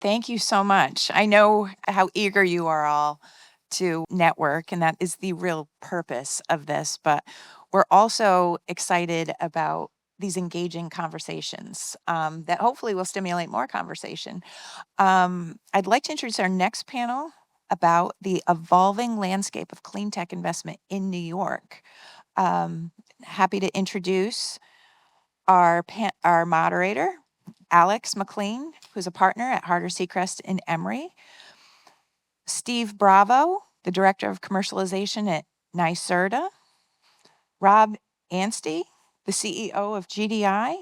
Thank you so much. I know how eager you are all to network, and that is the real purpose of this. But we're also excited about these engaging conversations that hopefully will stimulate more conversation. I'd like to introduce our next panel about the evolving landscape of clean tech investment in New York. Um, Happy to introduce our moderator, Alex McLean, who's a partner at Harder Seacrest in Emory, Steve Bravo, the director of commercialization at NYSERDA, Rob Anstey, the CEO of GDI,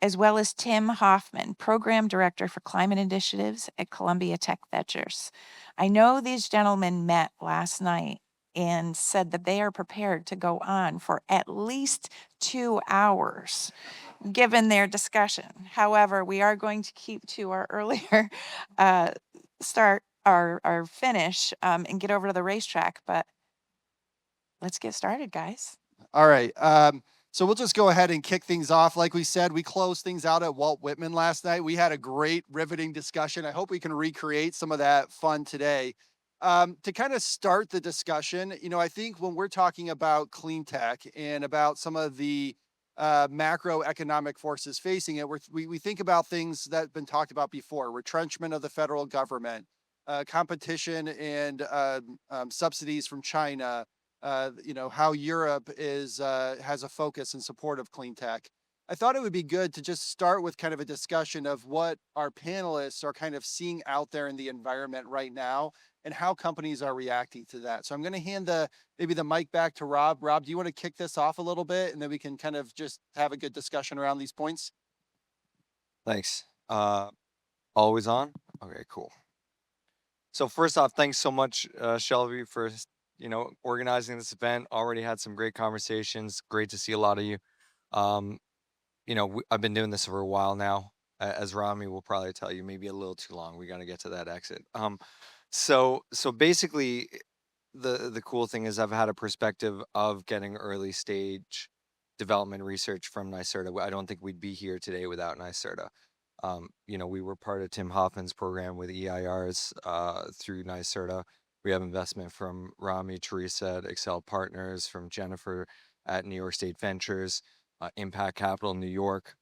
as well as Tim Hoffman, program director for climate initiatives at Columbia Tech Ventures. I know these gentlemen met last night and said that they are prepared to go on for at least 2 hours given their discussion. However, we are going to keep to our earlier uh, start, our finish, and get over to the racetrack. But let's get started, guys. All right. So we'll just go ahead and kick things off. Like we said, we closed things out at Walt Whitman last night. We had a great, riveting discussion. I hope we can recreate some of that fun today. To kind of start the discussion, I think when we're talking about clean tech and about some of the macroeconomic forces facing it, we think about things that have been talked about before: retrenchment of the federal government, competition and subsidies from China, how Europe is has a focus in support of clean tech. I thought it would be good to just start with kind of a discussion of what our panelists are kind of seeing out there in the environment right now and how companies are reacting to that. So I'm going to hand maybe the mic back to Rob. Rob, do you want to kick this off a little bit and then we can kind of just have a good discussion around these points? Thanks. Always on? Okay, cool. So first off, thanks so much, Shelby, for organizing this event. Already had some great conversations. Great to see a lot of you. Um, I've been doing this for a while now. As Rami will probably tell you, maybe a little too long. We got to get to that exit. So basically, the cool thing is I've had a perspective of getting early stage development research from NYSERDA. I don't think we'd be here today without NYSERDA. We were part of Tim Hoffman's program with EIRs through NYSERDA. We have investment from Rami, Teresa at Excel Partners, from Jennifer at New York State Ventures, Impact Capital New York.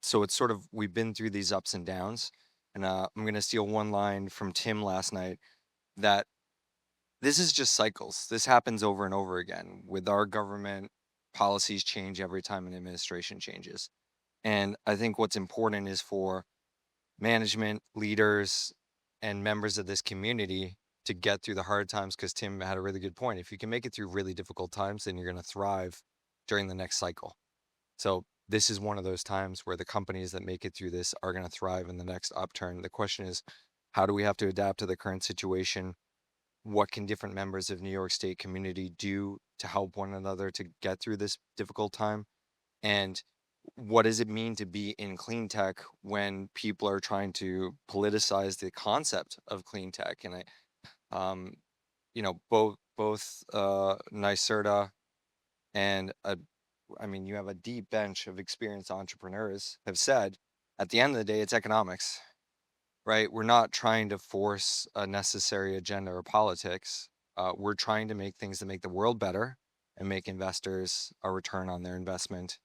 So it's sort of, we've been through these ups and downs. And I'm going to steal one line from Tim last night, that this is just cycles. This happens over and over again. With our government, policies change every time an administration changes. And I think what's important is for management, leaders, and members of this community to get through the hard times, because Tim had a really good point. If you can make it through really difficult times, then you're going to thrive during the next cycle. So this is one of those times where the companies that make it through this are going to thrive in the next upturn. The question is, how do we have to adapt to the current situation? What can different members of New York State community do to help one another to get through this difficult time? And what does it mean to be in clean tech when people are trying to politicize the concept of clean tech? And um, both NYSERDA and you have a deep bench of experienced entrepreneurs have said, at the end of the day, it's economics, right? We're not trying to force a necessary agenda or politics. We're trying to make things that make the world better and make investors a return on their investment.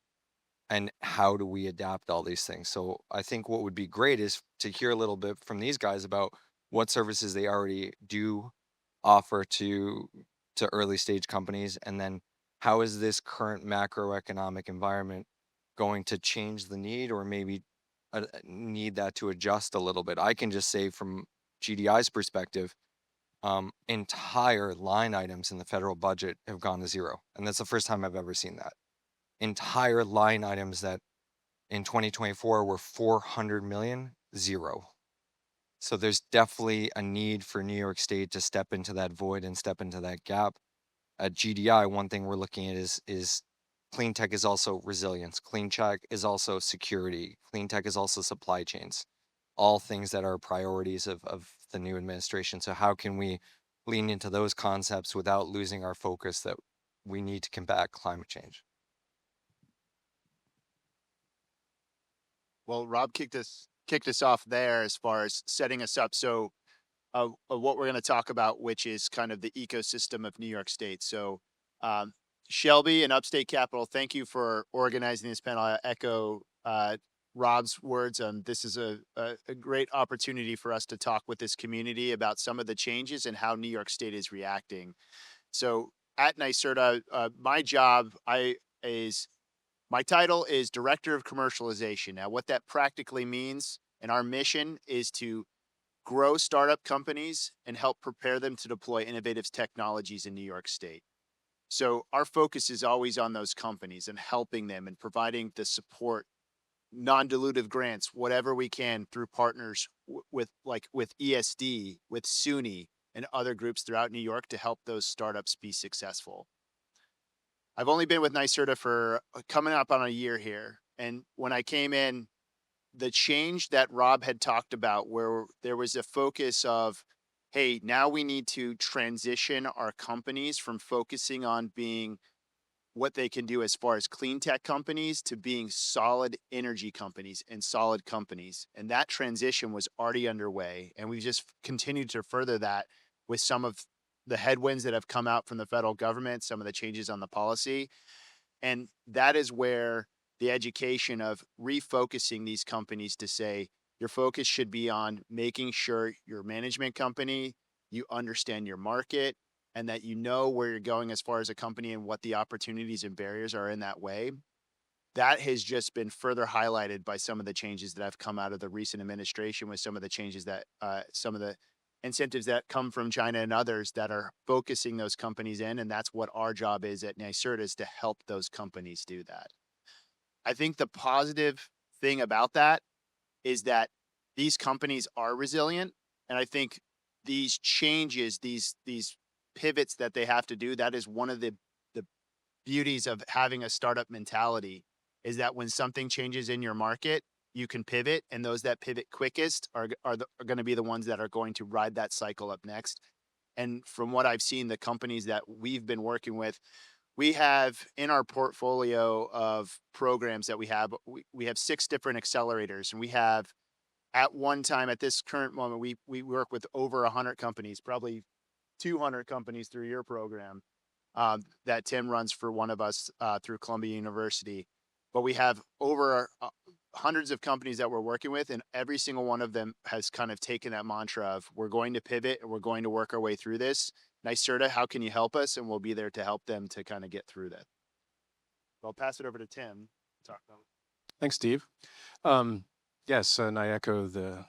And how do we adapt all these things? So I think what would be great is to hear a little bit from these guys about what services they already do offer to early stage companies, and then how is this current macroeconomic environment going to change the need, or maybe need that to adjust a little bit. I can just say from GDI's perspective, entire line items in the federal budget have gone to zero, and that's the first time I've ever seen that. Entire line items that in 2024 were 400 million, zero. So there's definitely a need for New York State to step into that void and step into that gap. At GDI, one thing we're looking at is clean tech is also resilience. Clean tech is also security. Clean tech is also supply chains. All things that are priorities of the new administration. So how can we lean into those concepts without losing our focus that we need to combat climate change? Well, Rob kicked us kicked us off there as far as setting us up. So of what we're going to talk about, which is kind of the ecosystem of New York State. So, um, Shelby and Upstate Capital, thank you for organizing this panel. I echo Rob's words. This is a great opportunity for us to talk with this community about some of the changes and how New York State is reacting. So, at NYSERDA, is my title is Director of Commercialization. Now, what that practically means, and our mission is to grow startup companies and help prepare them to deploy innovative technologies in New York State. So our focus is always on those companies and helping them and providing the support, non-dilutive grants, whatever we can through partners with ESD, with SUNY and other groups throughout New York to help those startups be successful. I've only been with NYSERDA for coming up on a year here. And when I came in, the change that Rob had talked about, where there was a focus of, hey, now we need to transition our companies from focusing on being what they can do as far as clean tech companies to being solid energy companies and solid companies. And that transition was already underway. And we've just continued to further that with some of the headwinds that have come out from the federal government, some of the changes on the policy. And that is where the education of refocusing these companies to say your focus should be on making sure your management company, you understand your market, and that you know where you're going as far as a company and what the opportunities and barriers are in that way. That has just been further highlighted by some of the changes that have come out of the recent administration, with some of the changes that some of the incentives that come from China and others that are focusing those companies in. And that's what our job is at NYSERDA, is to help those companies do that. I think the positive thing about that is that these companies are resilient. And I think these changes, these pivots that they have to do, that is one of the beauties of having a startup mentality, is that when something changes in your market, you can pivot, and those that pivot quickest are going to be the ones that are going to ride that cycle up next. And from what I've seen, the companies that we've been working with, we have in our portfolio of programs that we have 6 different accelerators, and we have at one time, at this current moment, we work with over 100 companies, probably 200 companies through your program, that Tim runs for one of us through Columbia University. But we have over hundreds of companies that we're working with, and every single one of them has kind of taken that mantra of, we're going to pivot and we're going to work our way through this. NYSERDA, how can you help us? And we'll be there to help them to kind of get through that. So I'll pass it over to Tim to talk about. Thanks, Steve. Yes, and I echo the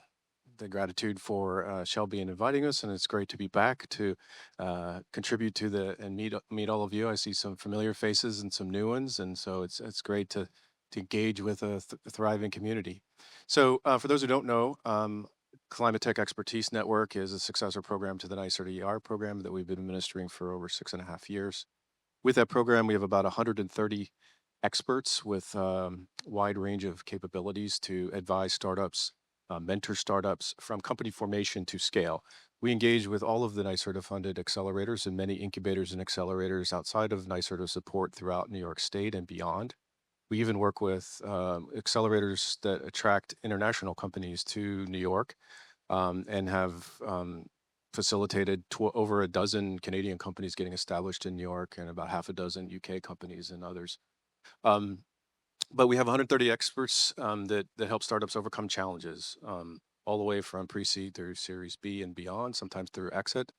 gratitude for Shelby in inviting us, and it's great to be back to contribute to and meet all of you. I see some familiar faces and some new ones, and so it's great to engage with a thriving community. So for those who don't know, Climate Tech Expertise Network is a successor program to the NYSERDA ER program that we've been administering for over 6.5 years. With that program, we have about 130 experts with wide range of capabilities to advise startups, mentor startups from company formation to scale. We engage with all of the NYSERDA funded accelerators and many incubators and accelerators outside of NYSERDA support throughout New York State and beyond. We even work with accelerators that attract international companies to New York, and have facilitated over a dozen Canadian companies getting established in New York, and about half a dozen UK companies and others. Um, but we have 130 experts that help startups overcome challenges, all the way from pre-seed through Series B and beyond, sometimes through exit.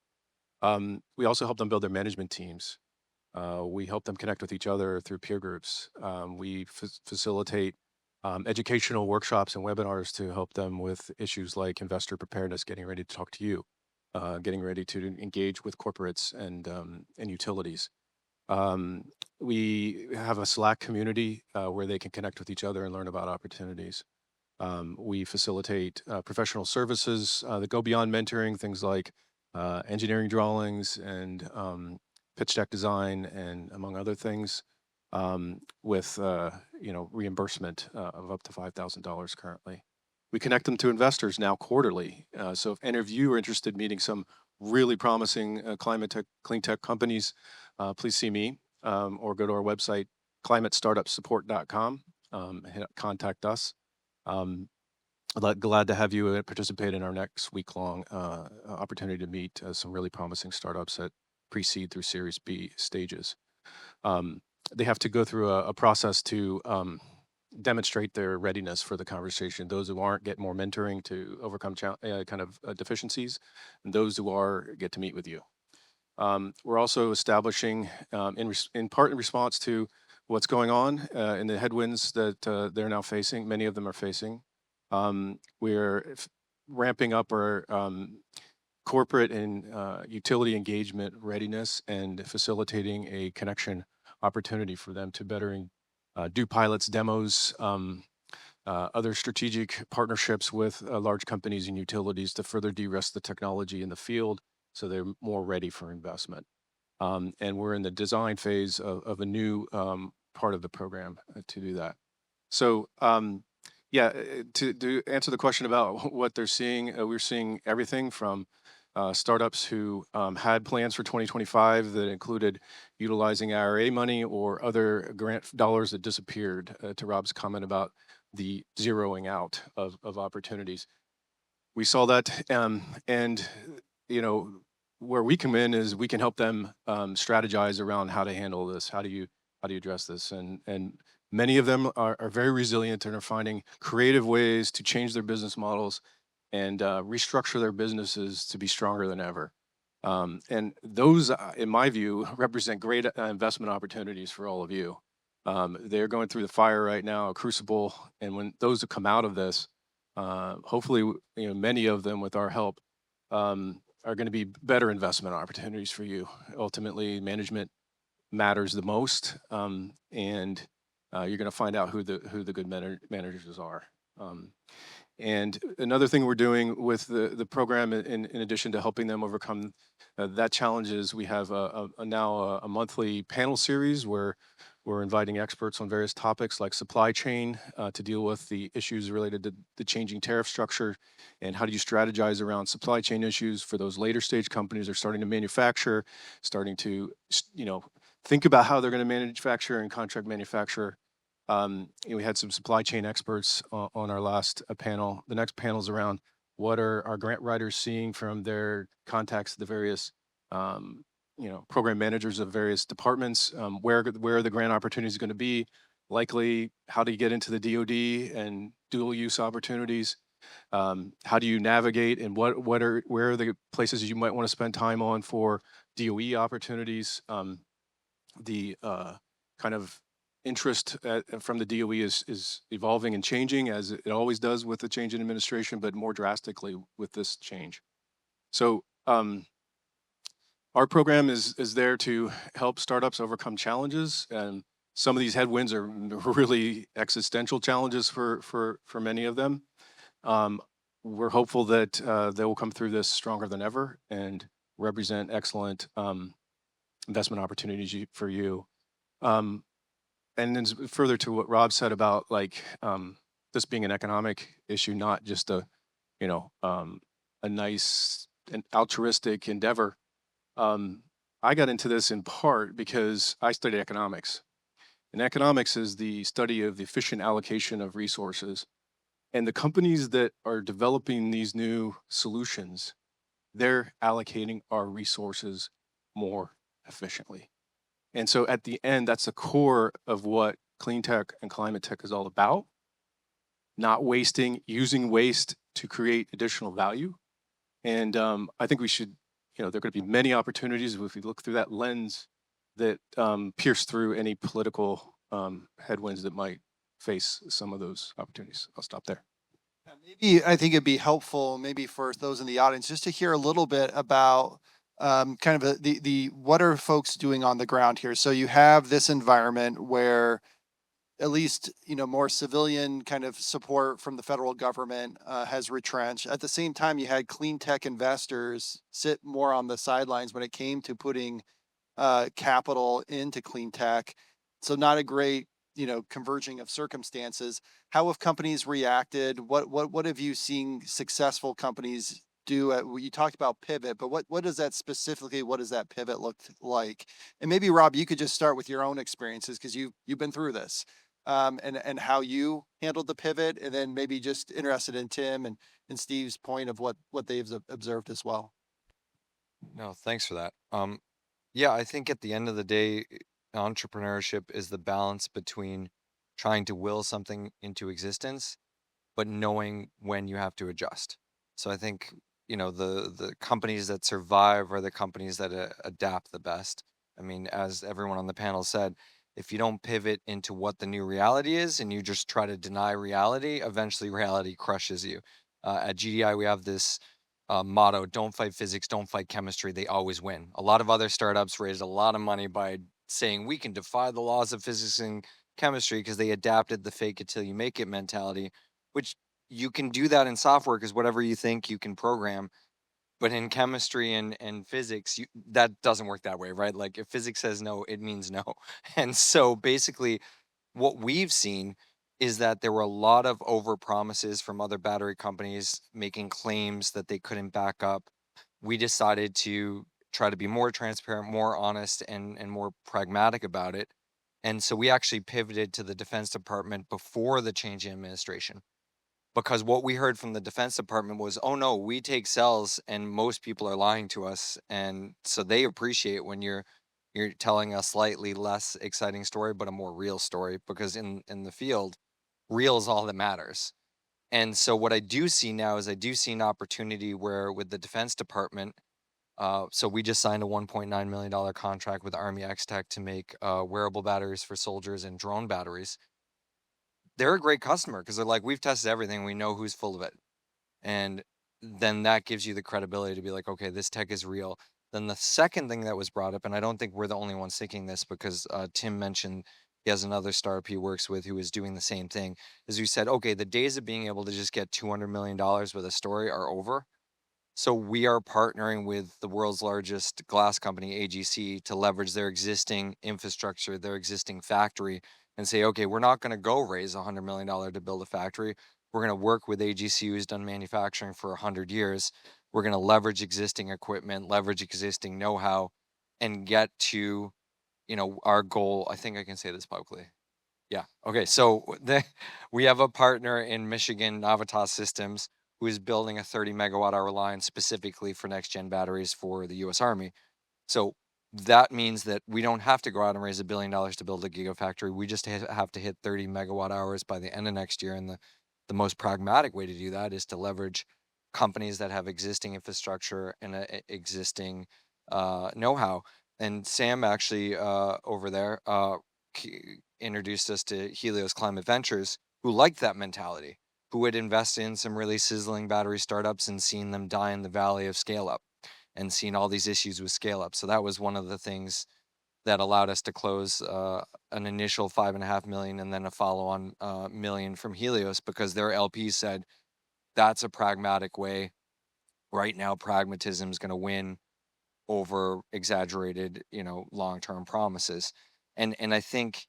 We also help them build their management teams. We help them connect with each other through peer groups. We facilitate educational workshops and webinars to help them with issues like investor preparedness, getting ready to talk to you, getting ready to engage with corporates and utilities. We have a Slack community where they can connect with each other and learn about opportunities. We facilitate professional services that go beyond mentoring, things like engineering drawings and pitch deck design, and among other things, with reimbursement of up to $5,000 currently. We connect them to investors now quarterly. So if any of you are interested in meeting some really promising climate tech, clean tech companies, please see me, or go to our website, climatestartupsupport.com, contact us. glad to have you participate in our next week-long opportunity to meet some really promising startups at pre-seed through Series B stages. Um, they have to go through a process to demonstrate their readiness for the conversation. Those who aren't get more mentoring to overcome deficiencies, and those who are get to meet with you. We're also establishing, in part in response to what's going on in the headwinds that they're now facing. Many of them are facing. We're ramping up our corporate and utility engagement readiness and facilitating a connection opportunity for them to better do pilots, demos, other strategic partnerships with large companies and utilities to further de-risk the technology in the field so they're more ready for investment. And we're in the design phase of a new part of the program to do that. So, yeah, to answer the question about what they're seeing, we're seeing everything from startups who had plans for 2025 that included utilizing IRA money or other grant dollars that disappeared, to Rob's comment about the zeroing out of opportunities. We saw that, and you know, where we come in is we can help them strategize around how to handle this. How do you address this? And many of them are very resilient and are finding creative ways to change their business models and restructure their businesses to be stronger than ever. And those, in my view, represent great investment opportunities for all of you. They're going through the fire right now, a crucible, and when those who come out of this, hopefully, many of them with our help, are going to be better investment opportunities for you. Ultimately, management matters the most, and you're going to find out who the good managers are. And another thing we're doing with the program, in addition to helping them overcome that challenge, is we have now a monthly panel series where we're inviting experts on various topics like supply chain to deal with the issues related to the changing tariff structure and how do you strategize around supply chain issues for those later stage companies that are starting to manufacture, starting to think about how they're going to manufacture and contract manufacture. We had some supply chain experts on our last panel. The next panel is around what are our grant writers seeing from their contacts at the various program managers of various departments. Where are the grant opportunities going to be? Likely, how do you get into the DoD and dual use opportunities? How do you navigate, and where are the places you might want to spend time on for DOE opportunities? The kind of interest from the DOE is evolving and changing, as it always does with the change in administration, but more drastically with this change. So our program is there to help startups overcome challenges, and some of these headwinds are really existential challenges for many of them. We're hopeful that they will come through this stronger than ever and represent excellent investment opportunities for you. And then further to what Rob said about this being an economic issue, not just a nice and altruistic endeavor. I got into this in part because I studied economics. And economics is the study of the efficient allocation of resources. And the companies that are developing these new solutions, they're allocating our resources more efficiently. And so at the end, that's the core of what clean tech and climate tech is all about. Not wasting, using waste to create additional value. And I think we should, there are going to be many opportunities if we look through that lens that pierce through any political headwinds that might face some of those opportunities. I'll stop there. Maybe I think it'd be helpful, maybe for those in the audience, just to hear a little bit about kind of the what are folks doing on the ground here. So you have this environment where at least more civilian kind of support from the federal government has retrenched. At the same time, you had clean tech investors sit more on the sidelines when it came to putting capital into clean tech. So not a great converging of circumstances. How have companies reacted? What have you seen successful companies do? You talked about pivot, but what does that specifically? What does that pivot look like? And maybe Rob, you could just start with your own experiences because you've been through this. and how you handled the pivot, and then maybe just interested in Tim and Steve's point of what they've observed as well. No, thanks for that. Yeah, I think at the end of the day, entrepreneurship is the balance between trying to will something into existence, but knowing when you have to adjust. So I think, the companies that survive are the companies that adapt the best. I mean, as everyone on the panel said, if you don't pivot into what the new reality is and you just try to deny reality, eventually reality crushes you. At GDI, we have this motto: don't fight physics, don't fight chemistry, they always win. A lot of other startups raised a lot of money by saying we can defy the laws of physics and chemistry because they adapted the fake it till you make it mentality, which you can do that in software because whatever you think you can program. But in chemistry and physics, that doesn't work that way, right? Like if physics says no, it means no. And so basically, what we've seen is that there were a lot of over promises from other battery companies making claims that they couldn't back up. We decided to try to be more transparent, more honest, and more pragmatic about it. And so we actually pivoted to the Defense Department before the change in administration, because what we heard from the Defense Department was, oh no, we take cells and most people are lying to us. And so they appreciate when you're telling a slightly less exciting story, but a more real story, because in the field, real is all that matters. And so what I do see now is I do see an opportunity where with the Defense Department, so we just signed a $1.9 million contract with Army X Tech to make wearable batteries for soldiers and drone batteries. They're a great customer because they're like, we've tested everything, we know who's full of it. And then that gives you the credibility to be like, okay, this tech is real. Then the second thing that was brought up, and I don't think we're the only ones thinking this, because Tim mentioned he has another startup he works with who is doing the same thing, is we said, okay, the days of being able to just get $200 million with a story are over. So we are partnering with the world's largest glass company, AGC, to leverage their existing infrastructure, their existing factory, and say, okay, we're not going to go raise $100 million to build a factory. We're going to work with AGC, who's done manufacturing for 100 years. We're going to leverage existing equipment, leverage existing know-how, and get to, our goal. I think I can say this publicly. Yeah. Okay. So we have a partner in Michigan, Navitas Systems, who is building a 30 megawatt hour line specifically for next gen batteries for the US Army. So that means that we don't have to go out and raise $1 billion to build a gigafactory. We just have to hit 30 megawatt hours by the end of next year. And the most pragmatic way to do that is to leverage companies that have existing infrastructure and existing know how. And Sam actually over there introduced us to Helios Climate Ventures, who liked that mentality, who had invested in some really sizzling battery startups and seen them die in the valley of scale up and seen all these issues with scale up. So that was one of the things that allowed us to close an initial 5.5 million and then a follow-on million from Helios, because their LPs said that's a pragmatic way. Right now, pragmatism is going to win over exaggerated, long-term promises. And I think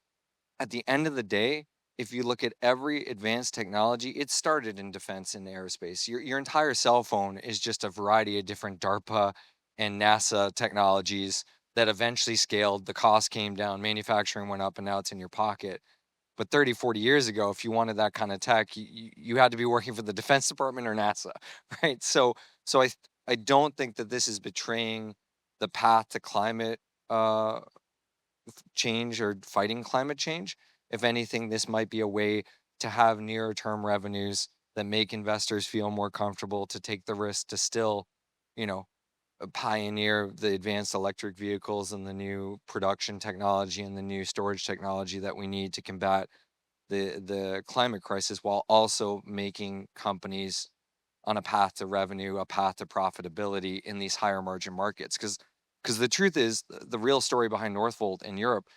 at the end of the day, if you look at every advanced technology, it started in defense and aerospace. Your entire cell phone is just a variety of different DARPA and NASA technologies that eventually scaled. The cost came down, manufacturing went up, and now it's in your pocket. But 30, 40 years ago, if you wanted that kind of tech, you had to be working for the Defense Department or NASA, right? So I don't think that this is betraying the path to climate uh, change or fighting climate change. If anything, this might be a way to have nearer term revenues that make investors feel more comfortable to take the risk to still, you know, pioneer the advanced electric vehicles and the new production technology and the new storage technology that we need to combat the climate crisis, while also making companies on a path to revenue, a path to profitability in these higher margin markets. Because the truth is, the real story behind Northvolt in Europe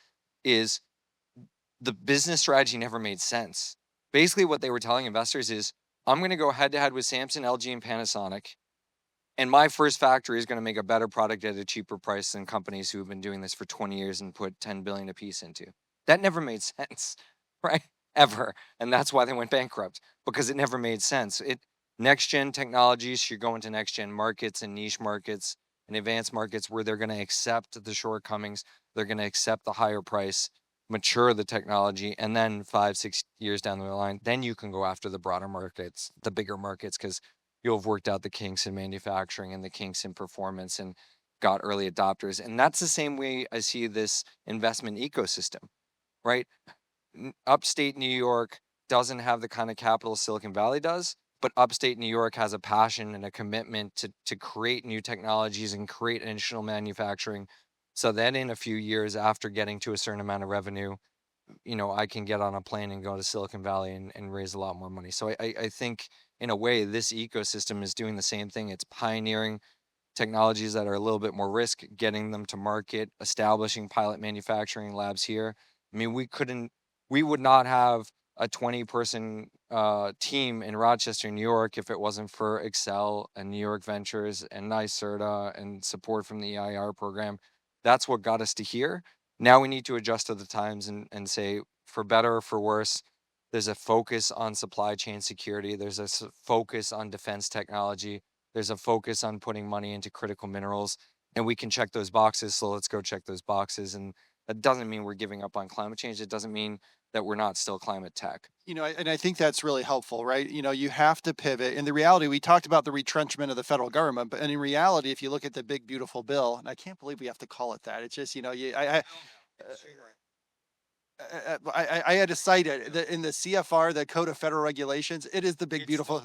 is the business strategy never made sense. Basically, what they were telling investors is, I'm going to go head to head with Samsung, LG, and Panasonic, and my first factory is going to make a better product at a cheaper price than companies who have been doing this for 20 years and put 10 billion a piece into. That never made sense, right? Ever. And that's why they went bankrupt, because it never made sense. Next gen technologies should go into next gen markets and niche markets and advanced markets where they're going to accept the shortcomings, they're going to accept the higher price, mature the technology, and then 5, 6 years down the line, then you can go after the broader markets, the bigger markets, because you'll have worked out the kinks in manufacturing and the kinks in performance and got early adopters. And that's the same way I see this investment ecosystem, right? Upstate New York doesn't have the kind of capital Silicon Valley does, but upstate New York has a passion and a commitment to create new technologies and create additional manufacturing, so that in a few years after getting to a certain amount of revenue, I can get on a plane and go to Silicon Valley and raise a lot more money. So I think in a way this ecosystem is doing the same thing. It's pioneering technologies that are a little bit more risk, getting them to market, establishing pilot manufacturing labs here. I mean, we would not have a 20-person team in Rochester, New York, if it wasn't for Excel and New York Ventures and NYSERDA and support from the EIR program. That's what got us to here. Now we need to adjust to the times and say, for better or for worse, there's a focus on supply chain security. There's a focus on defense technology. There's a focus on putting money into critical minerals, and we can check those boxes. So let's go check those boxes. And that doesn't mean we're giving up on climate change. It doesn't mean that we're not still climate tech. And I think that's really helpful, right? You have to pivot. In the reality, we talked about the retrenchment of the federal government, but and in reality, if you look at the big beautiful bill, and I can't believe we have to call it that. It's just, I had to cite it in the CFR, the Code of Federal Regulations. It is the big beautiful.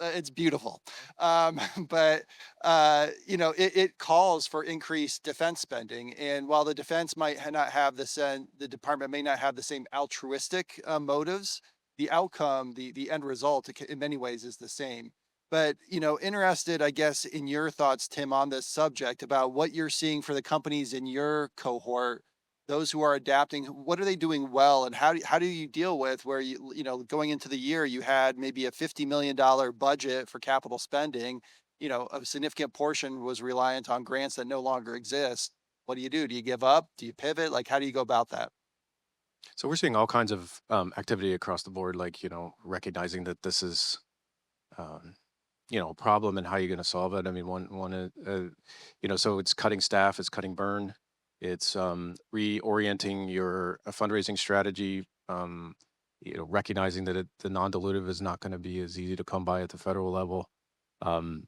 It's beautiful, but it calls for increased defense spending. And while the defense might not have the department may not have the same altruistic motives, the outcome, the end result, in many ways, is the same. But interested, I guess, in your thoughts, Tim, on this subject about what you're seeing for the companies in your cohort, those who are adapting. What are they doing well, and how do you deal with where going into the year you had maybe a $50 million budget for capital spending, a significant portion was reliant on grants that no longer exist. What do you do? Do you give up? Do you pivot? Like, how do you go about that? So we're seeing all kinds of activity across the board, like, recognizing that this is, um, a problem and how you're going to solve it. I mean, so it's cutting staff, it's cutting burn, it's reorienting your fundraising strategy, recognizing that the non-dilutive is not going to be as easy to come by at the federal level. Um,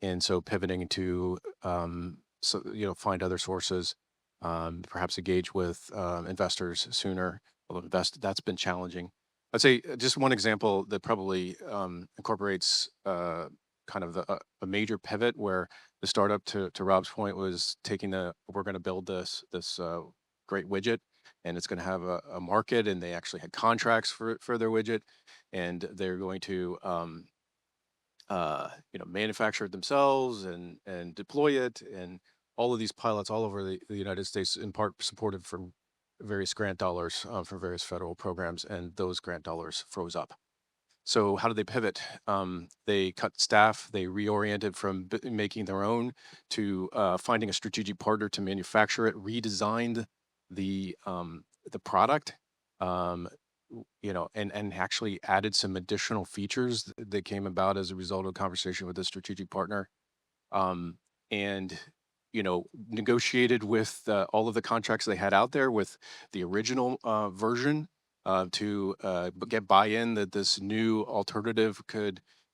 and so pivoting to, find other sources, perhaps engage with investors sooner. That's been challenging. I'd say just one example that probably incorporates kind of a major pivot where the startup, to Rob's point, was we're going to build this great widget, and it's going to have a market, and they actually had contracts for their widget, and they're going to manufacture it themselves and deploy it, and all of these pilots all over the United States, in part supported from various grant dollars from various federal programs, and those grant dollars froze up. So how did they pivot? They cut staff. They reoriented from making their own to finding a strategic partner to manufacture it. Redesigned the product, and actually added some additional features that came about as a result of conversation with a strategic partner, and negotiated with all of the contracts they had out there with the original version to get buy-in that this new alternative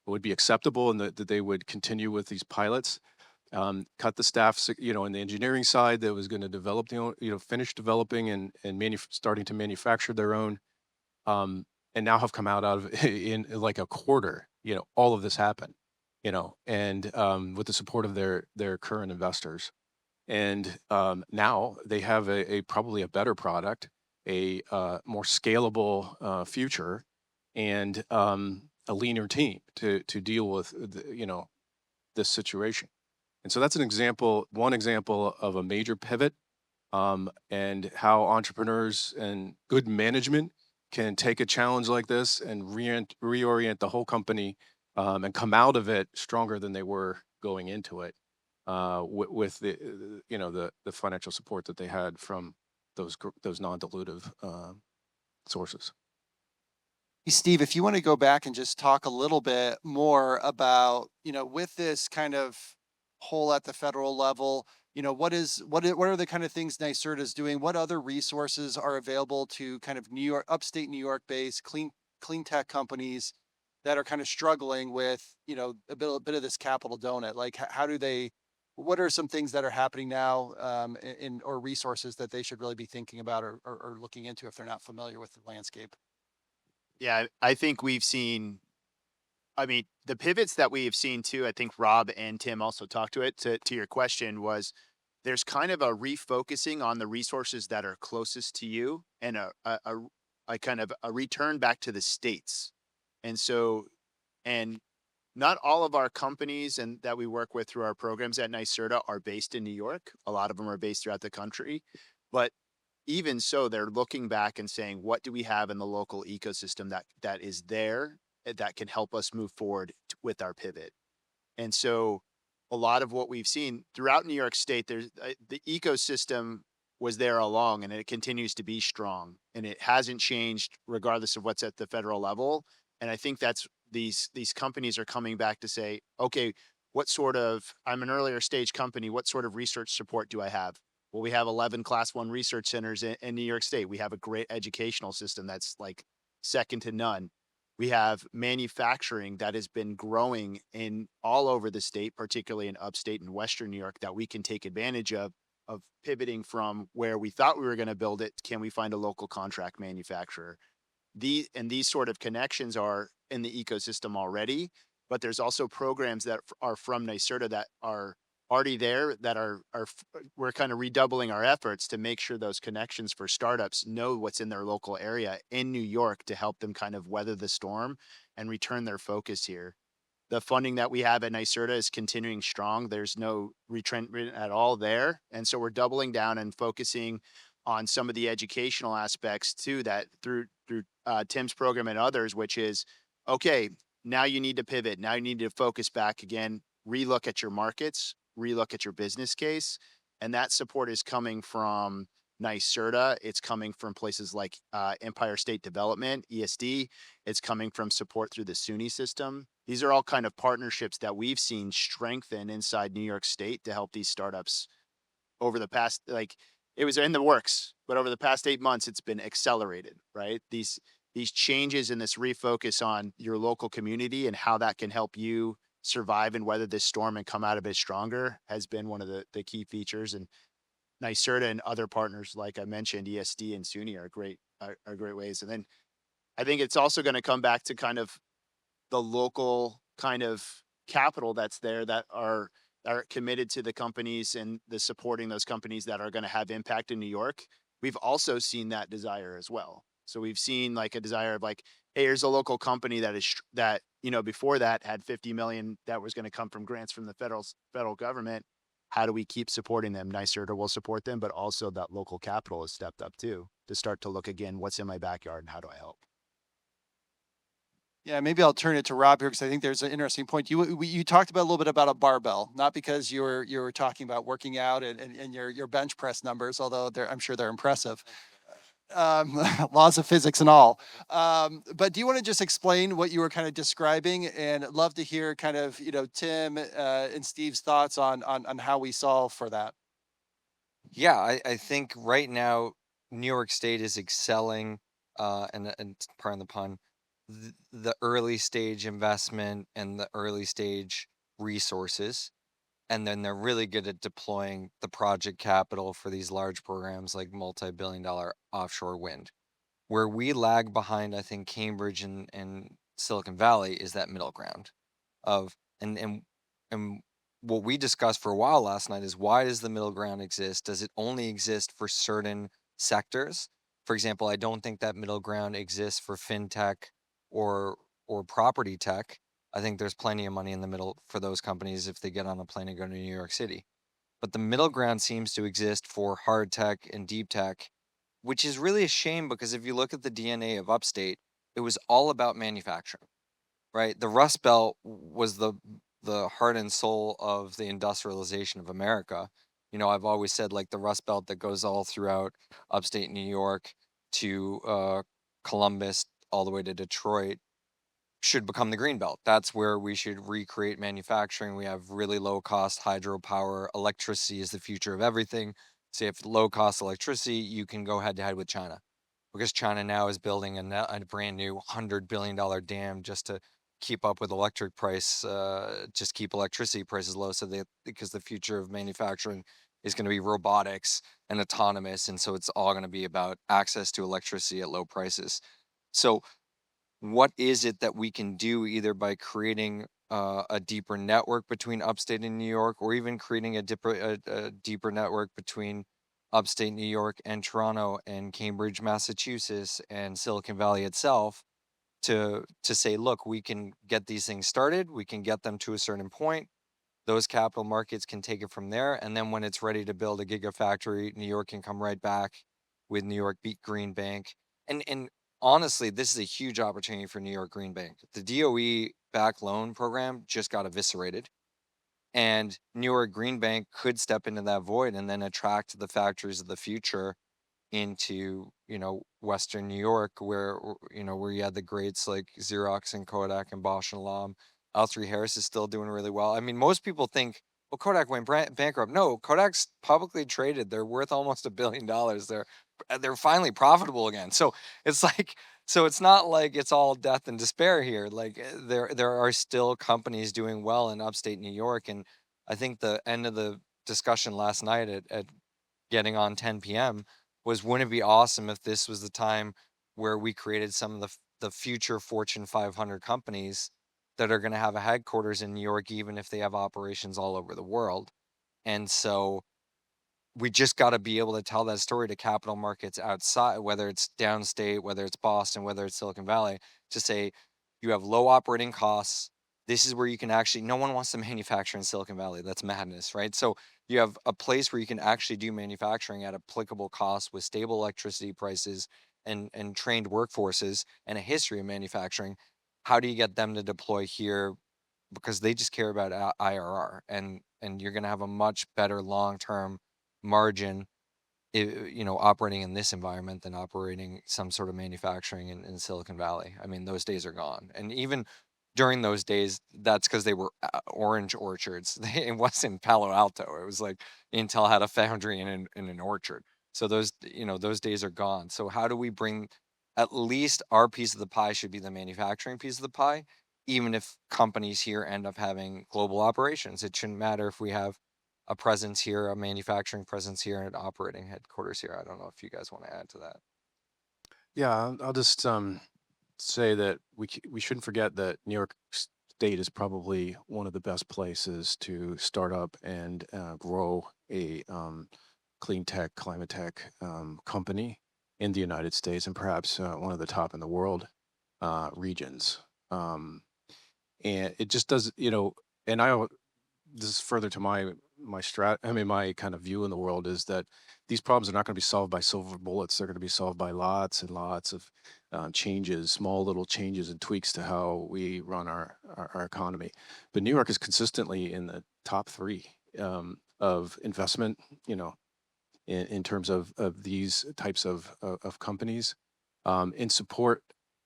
would be acceptable, and that they would continue with these pilots. Cut the staff, in the engineering side that was going to develop finish developing and starting to manufacture their own, and now have come out of in like a quarter. All of this happened, and with the support of their current investors. And now they have a probably a better product, a more scalable future, and a leaner team to deal with this situation. And so that's one example of a major pivot, and how entrepreneurs and good management can take a challenge like this and reorient the whole company, and come out of it stronger than they were going into it, with the financial support that they had from those non-dilutive sources. Hey, Steve, if you want to go back and just talk a little bit more about, with this kind of hole at the federal level, what are the kind of things NYSERDA is doing? What other resources are available to kind of upstate New York based clean tech companies that are kind of struggling with, a bit of this capital donut? Like, how do they? What are some things that are happening now, or resources that they should really be thinking about or looking into if they're not familiar with the landscape? Yeah, I think we've seen, I mean, the pivots that we have seen too, I think Rob and Tim also talked to it, to your question, was there's kind of a refocusing on the resources that are closest to you, and a kind of a return back to the states. And so, and not all of our companies and that we work with through our programs at NYSERDA are based in New York. A lot of them are based throughout the country, but even so, they're looking back and saying, what do we have in the local ecosystem that is there, that can help us move forward with our pivot? And so, a lot of what we've seen throughout New York State, there's the ecosystem was there along, and it continues to be strong, and it hasn't changed regardless of what's at the federal level. And I think that's these companies are coming back to say, okay, what sort of, I'm an earlier stage company, what sort of research support do I have? Well, we have 11 class one research centers in New York State. We have a great educational system that's like second to none. We have manufacturing that has been growing in all over the state, particularly in upstate and Western New York, that we can take advantage of pivoting from where we thought we were going to build it. Can we find a local contract manufacturer? These sort of connections are in the ecosystem already, but there's also programs that are from NYSERDA that are already there, that we're kind of redoubling our efforts to make sure those connections for startups know what's in their local area in New York to help them kind of weather the storm and return their focus here. The funding that we have at NYSERDA is continuing strong. There's no retrenchment at all there. And so we're doubling down and focusing on some of the educational aspects too, that through Tim's program and others, which is, okay, now you need to pivot. Now you need to focus back again, relook at your markets, relook at your business case. And that support is coming from NYSERDA. It's coming from places like Empire State Development, ESD. It's coming from support through the SUNY system. These are all kind of partnerships that we've seen strengthen inside New York State to help these startups over the past, like, it was in the works, but over the past 8 months, it's been accelerated, right? These changes and this refocus on your local community and how that can help you survive and weather this storm and come out of it stronger has been one of the key features. And NYSERDA and other partners, like I mentioned, ESD and SUNY are great ways. And then I think it's also going to come back to kind of the local kind of capital that's there, that are committed to the companies and the supporting those companies that are going to have impact in New York. We've also seen that desire as well. So we've seen like a desire of like, hey, here's a local company that is that, before that had 50 million that was going to come from grants from the federal government. How do we keep supporting them? NYSERDA will support them, but also that local capital has stepped up too, to start to look again, what's in my backyard and how do I help? Yeah, maybe I'll turn it to Rob here because I think there's an interesting point. You talked about a little bit about a barbell, not because you were talking about working out and your bench press numbers, although I'm sure they're impressive. Laws of physics and all. But do you want to just explain what you were kind of describing? And I'd love to hear kind of, Tim and Steve's thoughts on how we solve for that. Yeah, I think right now New York State is excelling, and pardon the pun, the early stage investment and the early stage resources, and then they're really good at deploying the project capital for these large programs like multi-billion-dollar offshore wind. Where we lag behind, I think Cambridge and Silicon Valley is that middle ground of and what we discussed for a while last night is, why does the middle ground exist? Does it only exist for certain sectors? For example, I don't think that middle ground exists for fintech or property tech. I think there's plenty of money in the middle for those companies if they get on a plane and go to New York City. But the middle ground seems to exist for hard tech and deep tech, which is really a shame because if you look at the DNA of Upstate, it was all about manufacturing, right? The Rust Belt was the heart and soul of the industrialization of America. I've always said, like, the Rust Belt that goes all throughout upstate New York to Columbus all the way to Detroit should become the green belt. That's where we should recreate manufacturing. We have really low cost hydropower. Electricity is the future of everything. So if low cost electricity, you can go head to head with China, because China now is building a brand new $100 billion dam just to keep up with electric price, just keep electricity prices low. So because the future of manufacturing is going to be robotics and autonomous, and so it's all going to be about access to electricity at low prices. So what is it that we can do, either by creating a deeper network between upstate and New York, or even creating a deeper network between upstate New York and Toronto and Cambridge, Massachusetts, and Silicon Valley itself, to say, look, we can get these things started, we can get them to a certain point, those capital markets can take it from there, and then when it's ready to build a gigafactory, New York can come right back with New York Beat Green Bank. And honestly, this is a huge opportunity for New York Green Bank. The DOE back loan program just got eviscerated, and New York Green Bank could step into that void and then attract the factories of the future into, Western New York, where you had the greats like Xerox and Kodak and Bosch and Lomb. L3Harris is still doing really well. I mean, most people think, well, Kodak went bankrupt. No, Kodak's publicly traded. They're worth almost $1 billion. They're finally profitable again. So it's like, so it's not like it's all death and despair here. Like, there are still companies doing well in upstate New York. And I think the end of the discussion last night at getting on 10 p.m. was, wouldn't it be awesome if this was the time where we created some of the future Fortune 500 companies that are going to have a headquarters in New York, even if they have operations all over the world. And so we just got to be able to tell that story to capital markets outside, whether it's downstate, whether it's Boston, whether it's Silicon Valley, to say, you have low operating costs. This is where you can actually, no one wants to manufacture in Silicon Valley. That's madness, right? So you have a place where you can actually do manufacturing at applicable costs with stable electricity prices and trained workforces and a history of manufacturing. How do you get them to deploy here? Because they just care about IRR, and you're going to have a much better long-term margin, operating in this environment than operating some sort of manufacturing in Silicon Valley. I mean, those days are gone. And even during those days, that's because they were orange orchards. It wasn't Palo Alto. It was like Intel had a foundry in an orchard. So those days are gone. So how do we bring, at least our piece of the pie should be the manufacturing piece of the pie, even if companies here end up having global operations. It shouldn't matter if we have a presence here, a manufacturing presence here, and an operating headquarters here. I don't know if you guys want to add to that. Yeah, I'll just say that we shouldn't forget that New York State is probably one of the best places to start up and grow a clean tech, climate tech company in the United States, and perhaps one of the top in the world regions. And it just does, and this is further to my kind of view in the world, is that these problems are not going to be solved by silver bullets. They're going to be solved by lots and lots of changes, small little changes and tweaks to how we run our economy. But New York is consistently in the top three of investment, in terms of these types of companies, in support,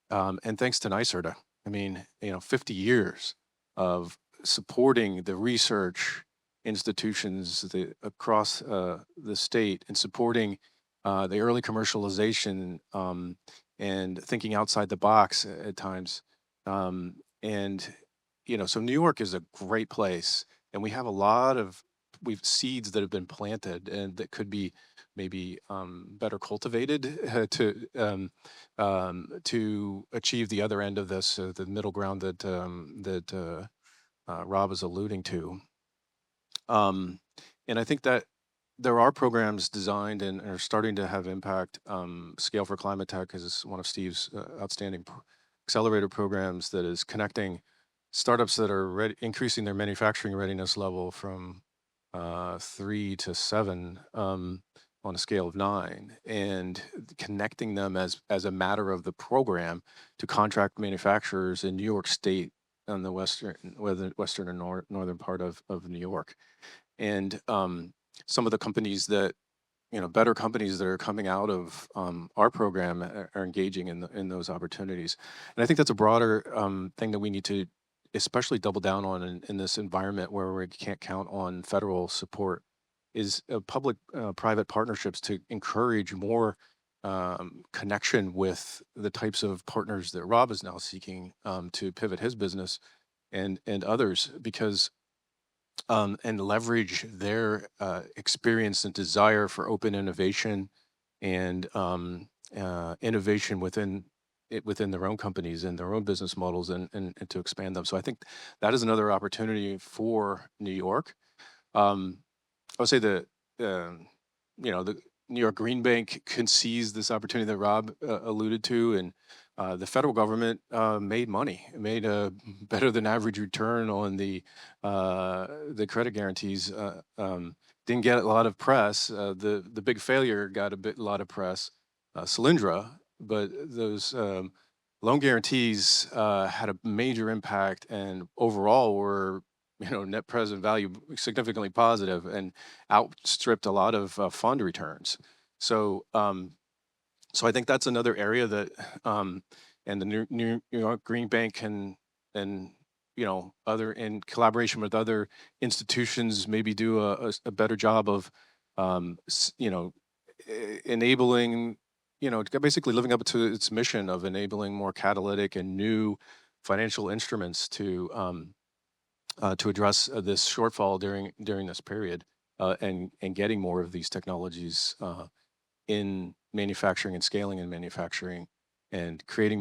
and thanks to NYSERDA. I mean, 50 years of supporting the research institutions across the state, and supporting the early commercialization, and thinking outside the box at times. And so New York is a great place, and we have a lot of we've seeds that have been planted and that could be maybe better cultivated to achieve the other end of this, the middle ground that Rob is alluding to. And I think that there are programs designed and are starting to have impact. Scale for Climate Tech is one of Steve's outstanding accelerator programs that is connecting startups that are increasing their manufacturing readiness level from 3 to 7 on a scale of 9, and connecting them as a matter of the program to contract manufacturers in New York State on the western and northern part of New York. And some of the companies that better companies that are coming out of our program are engaging in those opportunities. And I think that's a broader thing that we need to especially double down on in this environment where we can't count on federal support is public private partnerships to encourage more connection with the types of partners that Rob is now seeking to pivot his business and others, because and leverage their experience and desire for open innovation and innovation within their own companies and their own business models, and to expand them. So I think that is another opportunity for New York. Um, I would say um, the New York Green Bank can seize this opportunity that Rob alluded to, and the federal government made money, made a better than average return on the credit guarantees. Didn't get a lot of press. The big failure got a lot of press, Solyndra, but those loan guarantees had a major impact, and overall were net present value significantly positive and outstripped a lot of fund returns. So so I think that's another area that and the New York Green Bank can, and other, in collaboration with other institutions, maybe do a better job of enabling, basically living up to its mission of enabling more catalytic and new financial instruments to address this shortfall during this period, and getting more of these technologies in manufacturing and scaling in manufacturing and creating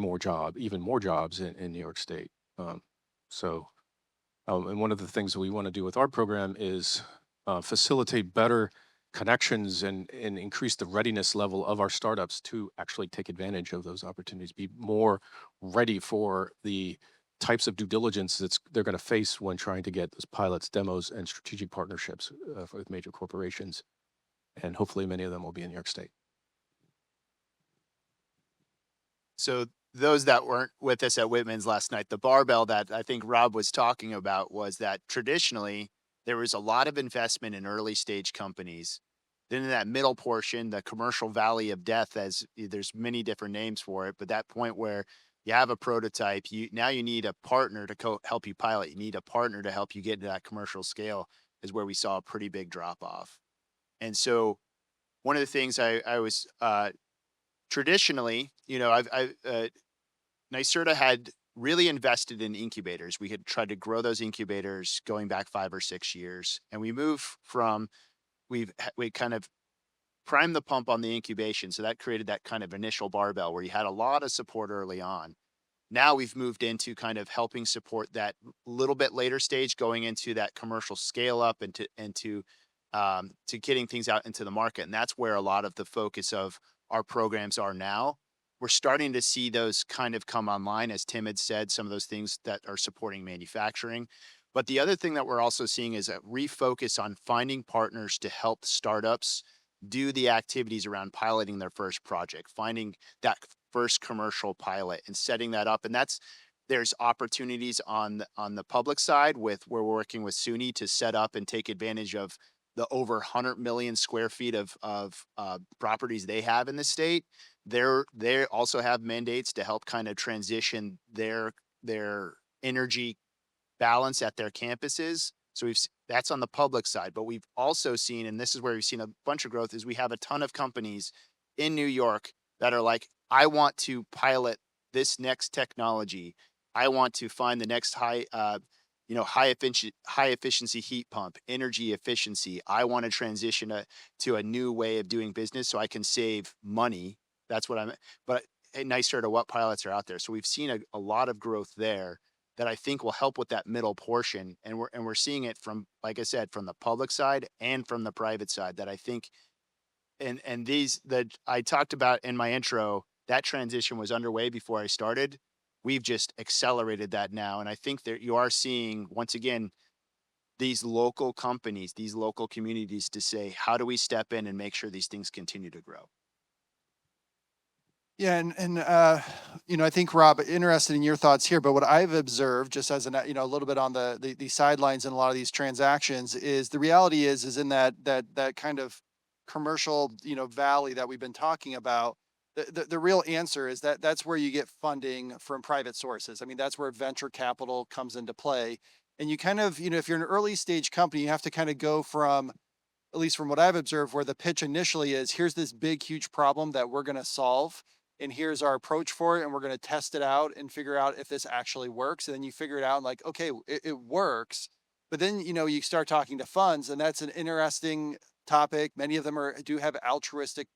even more jobs in New York State. So, and one of the things that we want to do with our program is facilitate better connections and increase the readiness level of our startups to actually take advantage of those opportunities, be more ready for the types of due diligence they're going to face when trying to get those pilots, demos, and strategic partnerships with major corporations. And hopefully many of them will be in New York State. So those that weren't with us at Whitman's last night, the barbell that I think Rob was talking about was that traditionally there was a lot of investment in early stage companies. Then in that middle portion, the commercial valley of death, as there's many different names for it, but that point where you have a prototype, you need a partner to help you pilot. You need a partner to help you get to that commercial scale, is where we saw a pretty big drop off. And so one of the things I was traditionally, NYSERDA had really invested in incubators. We had tried to grow those incubators going back 5 or 6 years, and we kind of primed the pump on the incubation, so that created that kind of initial barbell where you had a lot of support early on. Now we've moved into kind of helping support that little bit later stage, going into that commercial scale up to getting things out into the market, and that's where a lot of the focus of our programs are now. We're starting to see those kind of come online, as Tim had said, some of those things that are supporting manufacturing. But the other thing that we're also seeing is a refocus on finding partners to help startups do the activities around piloting their first project, finding that first commercial pilot and setting that up. And there's opportunities on the public side with where we're working with SUNY to set up and take advantage of the over 100 million square feet of properties they have in the state. They also have mandates to help kind of transition their energy balance at their campuses. So that's on the public side, but we've also seen, and this is where we've seen a bunch of growth, is we have a ton of companies in New York that are like, I want to pilot this next technology. I want to find the next high efficiency heat pump, energy efficiency. I want to transition to a new way of doing business so I can save money. That's what but nicer to what pilots are out there. So we've seen a lot of growth there that I think will help with that middle portion. And we're seeing it from, like I said, from the public side and from the private side, that I think, and these that I talked about in my intro, that transition was underway before I started. We've just accelerated that now. And I think that you are seeing, once again, these local companies, these local communities to say, how do we step in and make sure these things continue to grow? Yeah, and I think, Rob, interested in your thoughts here, but what I've observed, just as a little bit on the sidelines in a lot of these transactions, is the reality is in that kind of commercial, valley that we've been talking about, the real answer is that that's where you get funding from private sources. I mean, that's where venture capital comes into play. And you kind of, if you're an early stage company, you have to kind of go from, at least from what I've observed, where the pitch initially is, here's this big, huge problem that we're going to solve. And here's our approach for it. And we're going to test it out and figure out if this actually works. And then you figure it out and like, okay, it works. But then, you start talking to funds, and that's an interesting topic. Many of them do have altruistic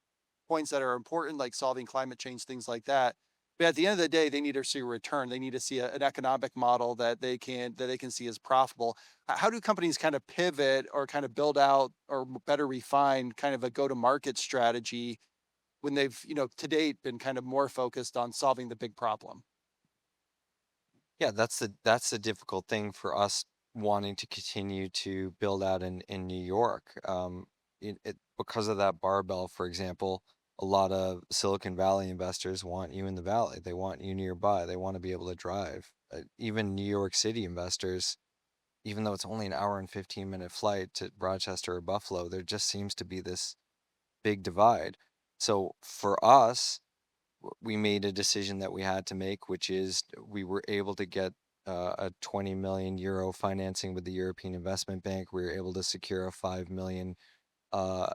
points that are important, like solving climate change, things like that. But at the end of the day, they need to see a return. They need to see an economic model that they can see as profitable. How do companies kind of pivot or kind of build out or better refine kind of a go-to-market strategy when they've, to date been kind of more focused on solving the big problem? Yeah, that's the difficult thing for us wanting to continue to build out in New York. Because of that barbell, for example, a lot of Silicon Valley investors want you in the valley. They want you nearby. They want to be able to drive. Even New York City investors, even though it's only an hour and 15-minute flight to Rochester or Buffalo, there just seems to be this big divide. So for us, we made a decision that we had to make, which is we were able to get a 20 million euro financing with the European Investment Bank. We were able to secure a 5 million uh,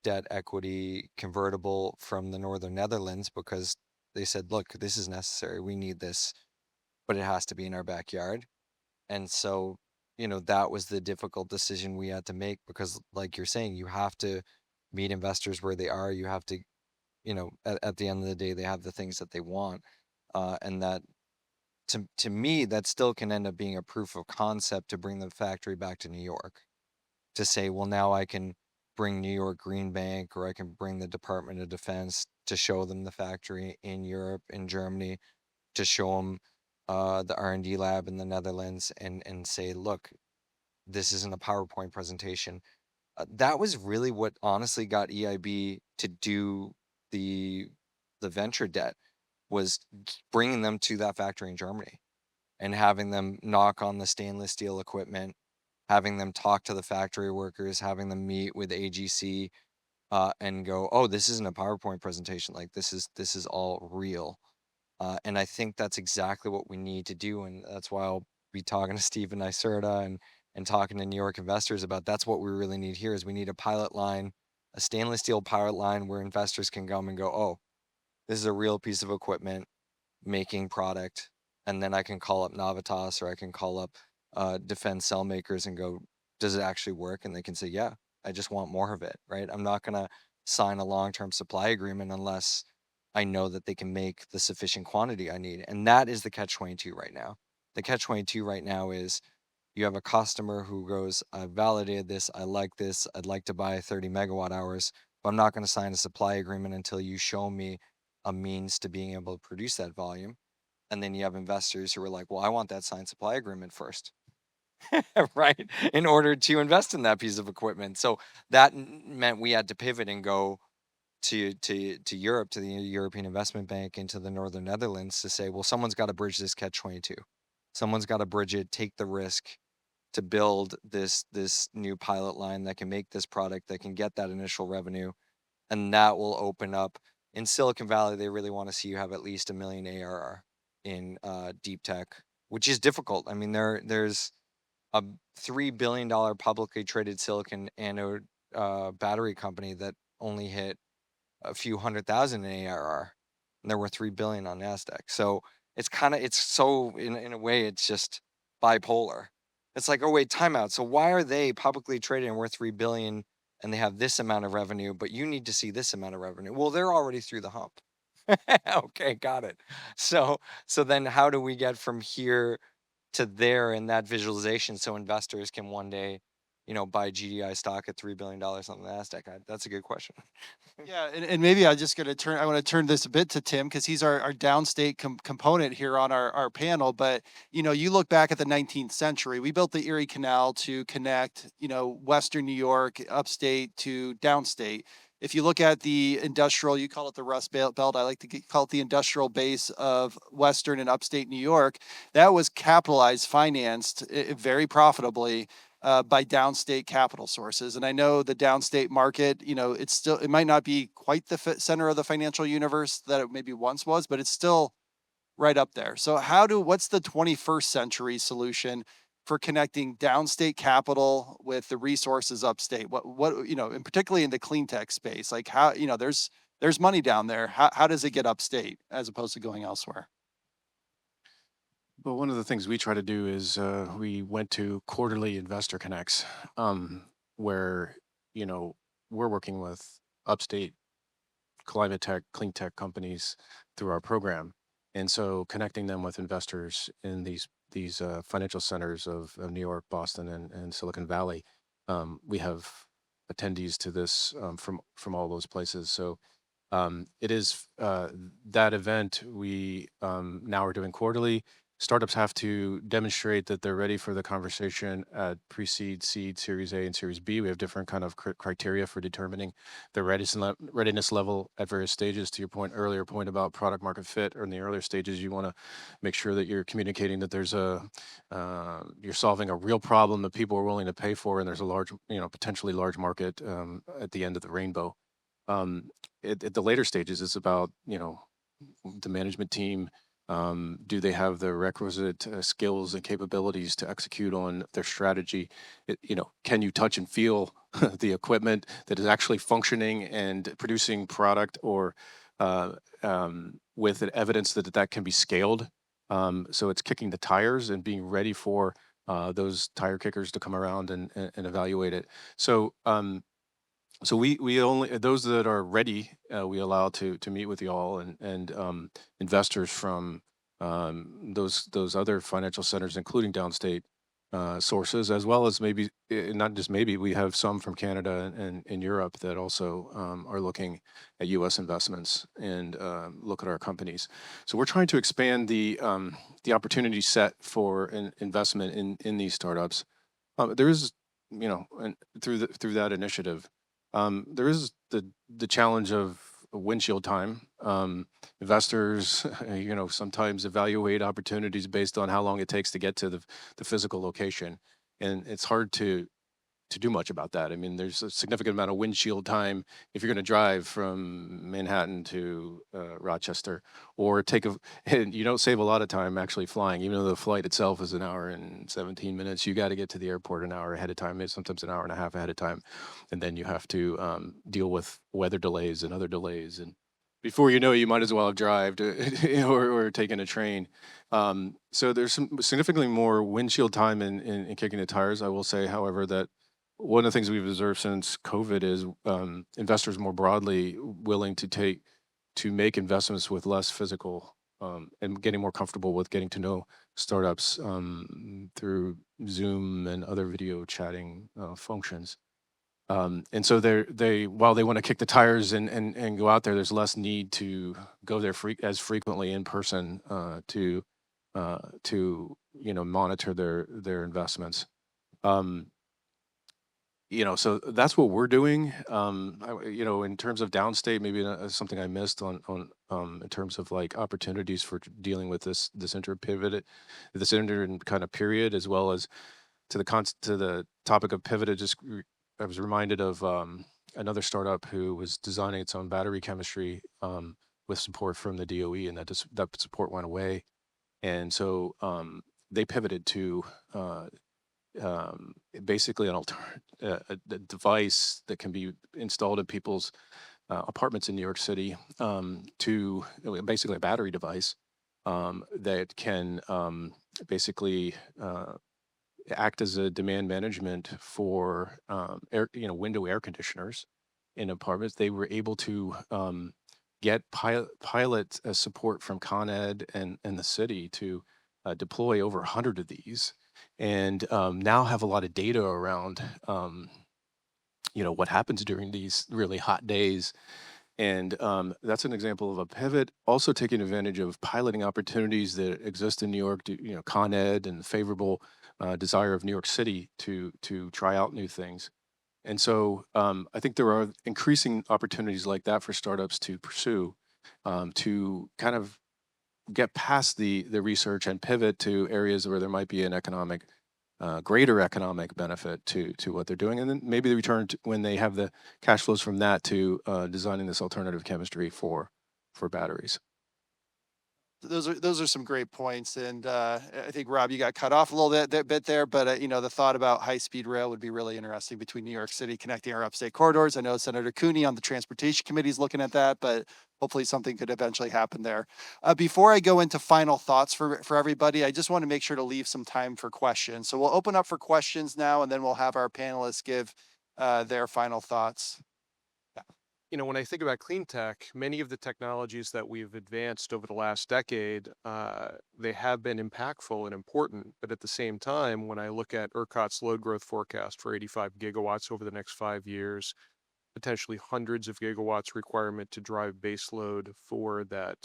debt equity convertible from the Northern Netherlands because they said, look, this is necessary. We need this, but it has to be in our backyard. And so, that was the difficult decision we had to make because, like you're saying, you have to meet investors where they are. You have to, at the end of the day, they have the things that they want. And that, to me, that still can end up being a proof of concept to bring the factory back to New York. To say, well, now I can bring New York Green Bank or I can bring the Department of Defense to show them the factory in Europe, in Germany, to show them the R&D lab in the Netherlands and say, look, this isn't a PowerPoint presentation. That was really what honestly got EIB to do the venture debt, was bringing them to that factory in Germany and having them knock on the stainless steel equipment, having them talk to the factory workers, having them meet with AGC, and go, oh, this isn't a PowerPoint presentation. Like this is all real. And I think that's exactly what we need to do. And that's why I'll be talking to Stephen Iserta and talking to New York investors about that's what we really need here is we need a pilot line, a stainless steel pilot line where investors can come and go, oh, this is a real piece of equipment making product. And then I can call up Navitas or I can call up defense cell makers and go, does it actually work? And they can say, yeah, I just want more of it, right? I'm not going to sign a long-term supply agreement unless I know that they can make the sufficient quantity I need. And that is the catch-22 right now. The catch-22 right now is you have a customer who goes, I validated this, I like this, I'd like to buy 30 megawatt hours, but I'm not going to sign a supply agreement until you show me a means to being able to produce that volume. And then you have investors who are like, well, I want that signed supply agreement first, right? In order to invest in that piece of equipment. So that meant we had to pivot and go to Europe, to the European Investment Bank, into the Northern Netherlands to say, well, someone's got to bridge this catch-22. Someone's got to bridge it, take the risk to build this new pilot line that can make this product, that can get that initial revenue, and that will open up. In Silicon Valley, they really want to see you have at least 1 million ARR in deep tech, which is difficult. I mean, there's a $3 billion publicly traded silicon anode battery company that only hit a few 100,000 in ARR, and there were 3 billion on Nasdaq. So it's so in a way it's just bipolar. It's like, oh wait, timeout. So why are they publicly traded and worth 3 billion and they have this amount of revenue, but you need to see this amount of revenue? Well, they're already through the hump. Okay, got it. So then how do we get from here to there in that visualization so investors can one day, buy GDI stock at $3 billion on the Nasdaq? That's a good question. Yeah, and maybe I just gonna turn. I want to turn this a bit to Tim because he's our downstate component here on our panel. But you look back at the 19th century, we built the Erie Canal to connect Western New York, upstate to downstate. If you look at the industrial, you call it the Rust Belt. I like to call it the industrial base of Western and upstate New York. That was capitalized, financed very profitably. by downstate capital sources. And I know the downstate market, it might not be quite the center of the financial universe that it maybe once was, but it's still right up there. So what's the 21st century solution for connecting downstate capital with the resources upstate? And particularly in the clean tech space, like how, there's money down there. How does it get upstate as opposed to going elsewhere? But one of the things we try to do is we went to quarterly investor connects, where you know we're working with upstate climate tech, clean tech companies through our program, and so connecting them with investors in these financial centers of New York, Boston, and Silicon Valley. We have attendees to this from all those places. So it is that event we now are doing quarterly. Startups have to demonstrate that they're ready for the conversation at pre-seed, seed, Series A, and Series B. We have different kind of criteria for determining the readiness level at various stages. To your earlier point about product market fit, or in the earlier stages, you want to make sure that you're communicating that there's you're solving a real problem that people are willing to pay for, and there's a large, potentially large market at the end of the rainbow. At the later stages, it's about, the management team. Do they have the requisite skills and capabilities to execute on their strategy? Can you touch and feel the equipment that is actually functioning and producing product, or with evidence that that can be scaled? So it's kicking the tires and being ready for those tire kickers to come around and evaluate it. So we only, those that are ready, we allow to meet with y'all, and investors from those other financial centers, including downstate sources, as well as maybe, not just maybe, we have some from Canada and in Europe that also are looking at U.S. investments and look at our companies. So we're trying to expand the opportunity set for an investment in these startups. There is, and through that initiative. There is the challenge of windshield time. Investors, sometimes evaluate opportunities based on how long it takes to get to the physical location, and it's hard to do much about that. I mean, there's a significant amount of windshield time if you're going to drive from Manhattan to Rochester, or and you don't save a lot of time actually flying, even though the flight itself is an hour and 17 minutes. You got to get to the airport an hour ahead of time, maybe sometimes an hour and a half ahead of time, and then you have to deal with weather delays and other delays, and before you know it, you might as well have driven or taken a train. So there's some significantly more windshield time in kicking the tires. I will say, however, that one of the things we've observed since COVID is investors more broadly willing to make investments with less physical, and getting more comfortable with getting to know startups through Zoom and other video chatting functions. And so while they want to kick the tires and go out there, there's less need to go there as frequently in person to monitor their investments. So that's what we're doing. In terms of downstate, maybe something I missed on in terms of like opportunities for dealing with this inter kind of period, as well as to the topic of pivot. I was reminded of another startup who was designing its own battery chemistry with support from the DOE, and that support went away, and so they pivoted to basically a device that can be installed in people's apartments in New York City, to basically a battery device that can basically act as a demand management for window air conditioners in apartments. They were able to get pilot support from Con Ed and the city to deploy over 100 of these, and now have a lot of data around what happens during these really hot days. And that's an example of a pivot, also taking advantage of piloting opportunities that exist in New York, Con Ed and the favorable desire of New York City to try out new things. And so I think there are increasing opportunities like that for startups to pursue, to kind of get past the research and pivot to areas where there might be an economic greater economic benefit to what they're doing, and then maybe the return when they have the cash flows from that to designing this alternative chemistry for batteries. Those are some great points, and I think Rob, you got cut off a little bit there, but the thought about high speed rail would be really interesting between New York City connecting our upstate corridors. I know Senator Cooney on the transportation committee is looking at that, but hopefully something could eventually happen there. Before I go into final thoughts for everybody, I just want to make sure to leave some time for questions. So we'll open up for questions now, and then we'll have our panelists give their final thoughts. When I think about clean tech, many of the technologies that we've advanced over the last decade, they have been impactful and important. But at the same time, when I look at ERCOT's load growth forecast for 85 gigawatts over the next 5 years, potentially hundreds of gigawatts requirement to drive base load for that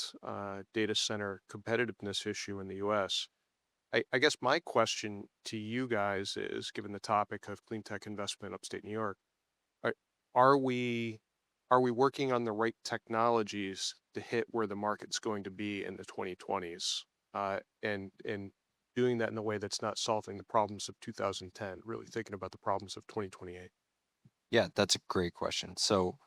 data center competitiveness issue in the US. I guess my question to you guys is, given the topic of clean tech investment upstate New York, are, are we are we working on the right technologies to hit where the market's going to be in the 2020s? And doing that in a way that's not solving the problems of 2010, really thinking about the problems of 2028. Yeah, that's a great question. So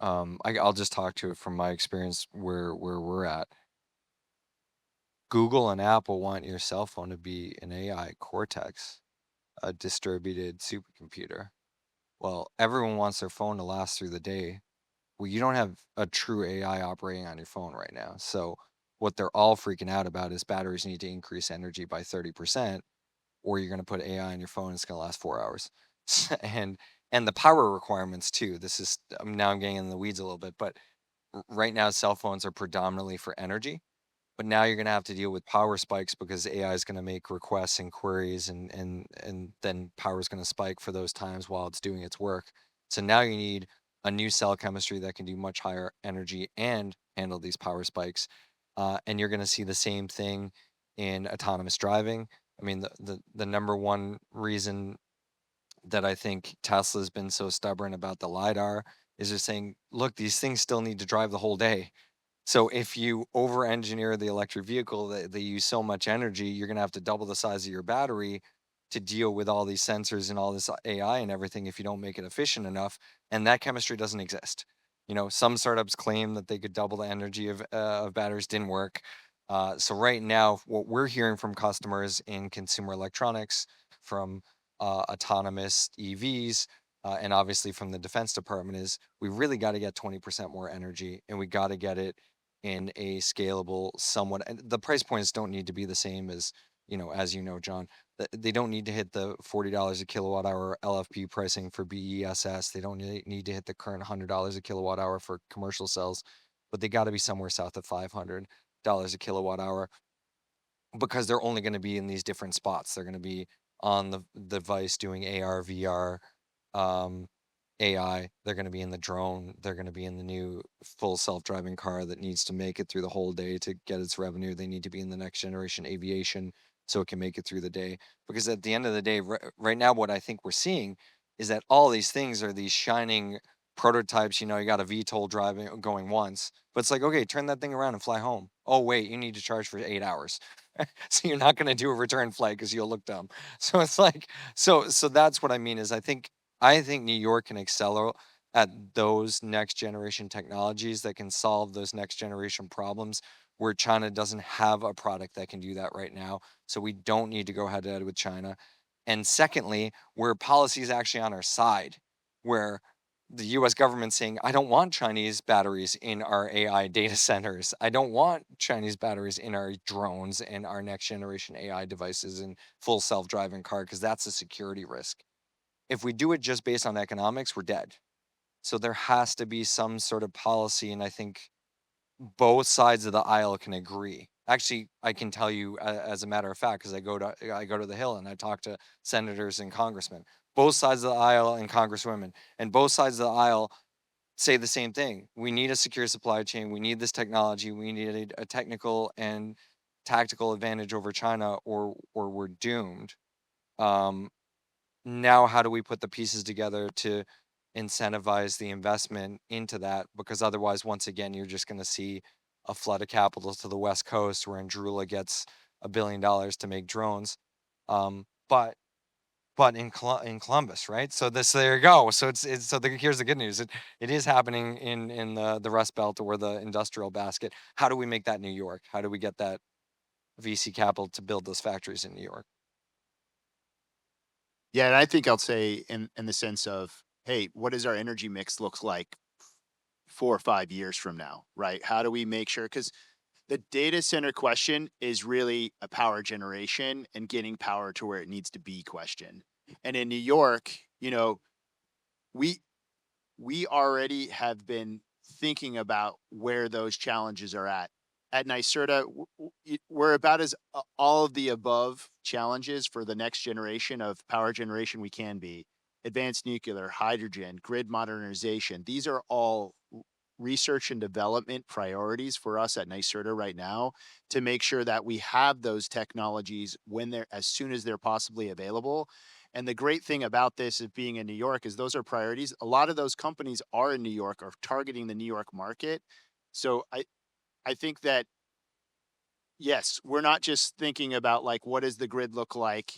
I'll just talk to it from my experience where we're at. Google and Apple want your cell phone to be an AI Cortex, a distributed supercomputer. Well, everyone wants their phone to last through the day. Well, you don't have a true AI operating on your phone right now. So what they're all freaking out about is batteries need to increase energy by 30%, or you're going to put AI on your phone, it's going to last 4 hours. and and the power requirements too. This is now I'm getting in the weeds a little bit, but right now cell phones are predominantly for energy. But now you're going to have to deal with power spikes because AI is going to make requests and queries, and then power is going to spike for those times while it's doing its work. So now you need a new cell chemistry that can do much higher energy and handle these power spikes. And you're going to see the same thing in autonomous driving. I mean, the number one reason that I think Tesla's been so stubborn about the LiDAR is just saying, look, these things still need to drive the whole day. So if you over engineer the electric vehicle that they use so much energy, you're going to have to double the size of your battery to deal with all these sensors and all this AI and everything if you don't make it efficient enough. And that chemistry doesn't exist. Some startups claim that they could double the energy of batteries, didn't work. So right now, what we're hearing from customers in consumer electronics, from autonomous EVs, and obviously from the Defense Department, is we really got to get 20% more energy, and we got to get it in a scalable, somewhat. And the price points don't need to be the same as John. They don't need to hit the $40 a kilowatt hour LFP pricing for BESS. They don't need to hit the current $100 a kilowatt hour for commercial cells, but they got to be somewhere south of $500 a kilowatt hour, because they're only going to be in these different spots. They're going to be on the device doing AR, VR, AI. They're going to be in the drone. They're going to be in the new full self-driving car that needs to make it through the whole day to get its revenue. They need to be in the next generation aviation so it can make it through the day. Because at the end of the day, right now, what I think we're seeing is that all these things are these shining prototypes. You got a VTOL driving going once, but it's like, okay, turn that thing around and fly home. Oh, wait, you need to charge for 8 hours. So you're not going to do a return flight because you'll look dumb. So it's like, so that's what I mean is I think New York can excel at those next generation technologies that can solve those next generation problems, where China doesn't have a product that can do that right now. So we don't need to go head to head with China. And secondly, where policy is actually on our side, where the US government saying, I don't want Chinese batteries in our AI data centers. I don't want Chinese batteries in our drones and our next generation AI devices and full self-driving car, because that's a security risk. If we do it just based on economics, we're dead. So there has to be some sort of policy, and I think both sides of the aisle can agree. Actually, I can tell you as a matter of fact, because I go to the Hill and I talk to senators and congressmen, both sides of the aisle and congresswomen, and both sides of the aisle say the same thing. We need a secure supply chain. We need this technology. We need a technical and tactical advantage over China, or we're doomed. Now, how do we put the pieces together to incentivize the investment into that? Because otherwise, once again, you're just going to see a flood of capital to the West Coast, where Andrula gets $1 billion to make drones. But but in Columbus, right? So there you go. So here's the good news. It is happening in the Rust Belt or the industrial basket. How do we make that New York? How do we get that VC capital to build those factories in New York? Yeah, and I think I'll say in the sense of, hey, what does our energy mix look like 4 or 5 years from now, right? How do we make sure? Because the data center question is really a power generation and getting power to where it needs to be question. And in New York, we we already have been thinking about where those challenges are at. At NYSERDA, we're about as all of the above challenges for the next generation of power generation we can be. Advanced nuclear, hydrogen, grid modernization. These are all research and development priorities for us at NYSERDA right now to make sure that we have those technologies when they're as soon as they're possibly available. And the great thing about this is being in New York is those are priorities. A lot of those companies are in New York, are targeting the New York market. So I think that yes, we're not just thinking about like what does the grid look like,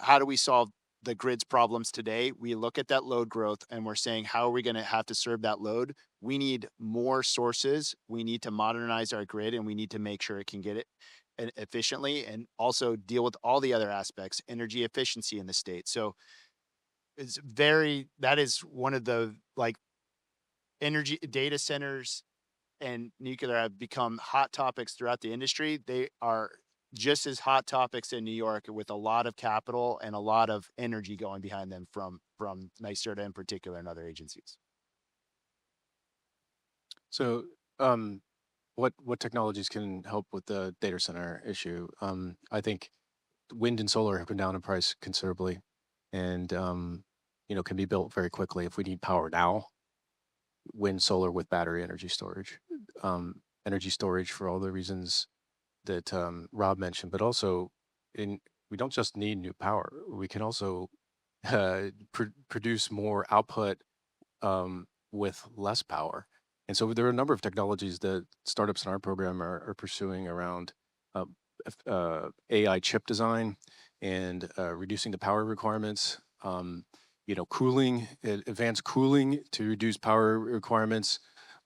how do we solve the grid's problems today? We look at that load growth and we're saying how are we going to have to serve that load? We need more sources. We need to modernize our grid and we need to make sure it can get it efficiently and also deal with all the other aspects, energy efficiency in the state. So that is one of the like energy data centers and nuclear have become hot topics throughout the industry. They are just as hot topics in New York with a lot of capital and a lot of energy going behind them from NYSERDA in particular and other agencies. So, what technologies can help with the data center issue? I think wind and solar have been down in price considerably, and can be built very quickly if we need power now. Wind, solar with battery energy storage, energy storage for all the reasons that Rob mentioned, but also we don't just need new power. We can also produce more output with less power. And so there are a number of technologies that startups in our program are pursuing around uh, AI chip design and reducing the power requirements. Cooling, advanced cooling to reduce power requirements.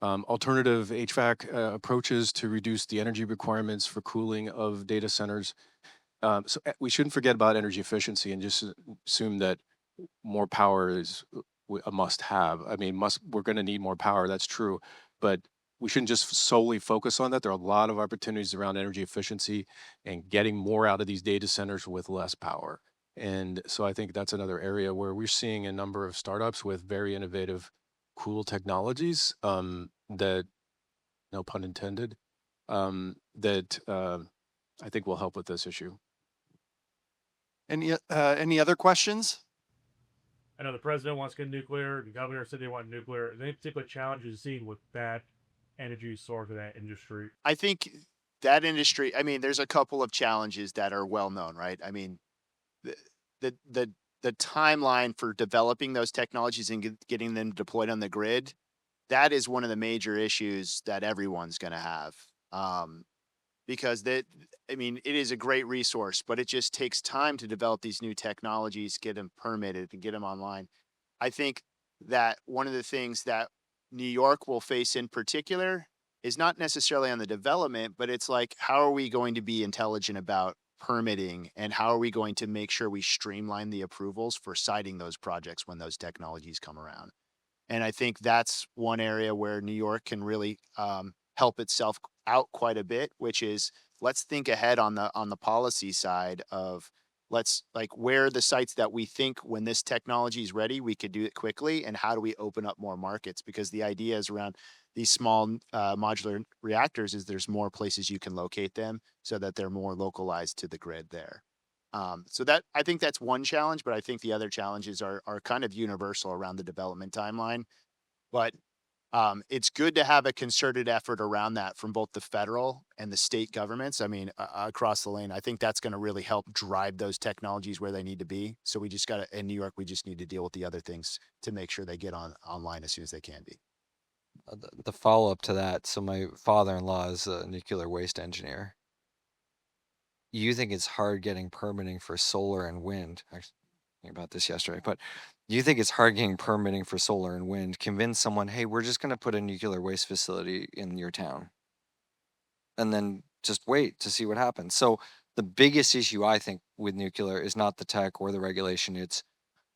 Alternative HVAC approaches to reduce the energy requirements for cooling of data centers. So we shouldn't forget about energy efficiency and just assume that more power is a must have. I mean, we're going to need more power. That's true, but we shouldn't just solely focus on that. There are a lot of opportunities around energy efficiency and getting more out of these data centers with less power. And so I think that's another area where we're seeing a number of startups with very innovative, cool technologies that, no pun intended, that I think will help with this issue. Any other questions? I know the president wants to get nuclear. The governor said they want nuclear. Is there any particular challenges seen with that energy source of that industry? I think that industry, I mean, there's a couple of challenges that are well known, right? I mean, the the timeline for developing those technologies and getting them deployed on the grid, that is one of the major issues that everyone's going to have. Um, because I mean, it is a great resource, but it just takes time to develop these new technologies, get them permitted, and get them online. I think that one of the things that New York will face in particular is not necessarily on the development, but it's like, how are we going to be intelligent about permitting and how are we going to make sure we streamline the approvals for siting those projects when those technologies come around? And I think that's one area where New York can really help itself out quite a bit, which is let's think ahead on the policy side of let's like where are the sites that we think when this technology is ready, we could do it quickly, and how do we open up more markets? Because the idea is around these small modular reactors is there's more places you can locate them so that they're more localized to the grid there. So that I think that's one challenge, but I think the other challenges are kind of universal around the development timeline. But it's good to have a concerted effort around that from both the federal and the state governments. I mean, across the lane, I think that's going to really help drive those technologies where they need to be. So we just got to, in New York, we just need to deal with the other things to make sure they get online as soon as they can be. The follow up to that. So my father-in-law is a nuclear waste engineer. You think it's hard getting permitting for solar and wind? about this yesterday, but do you think it's hard getting permitting for solar and wind? Convince someone, hey, we're just going to put a nuclear waste facility in your town, and then just wait to see what happens. So the biggest issue I think with nuclear is not the tech or the regulation. It's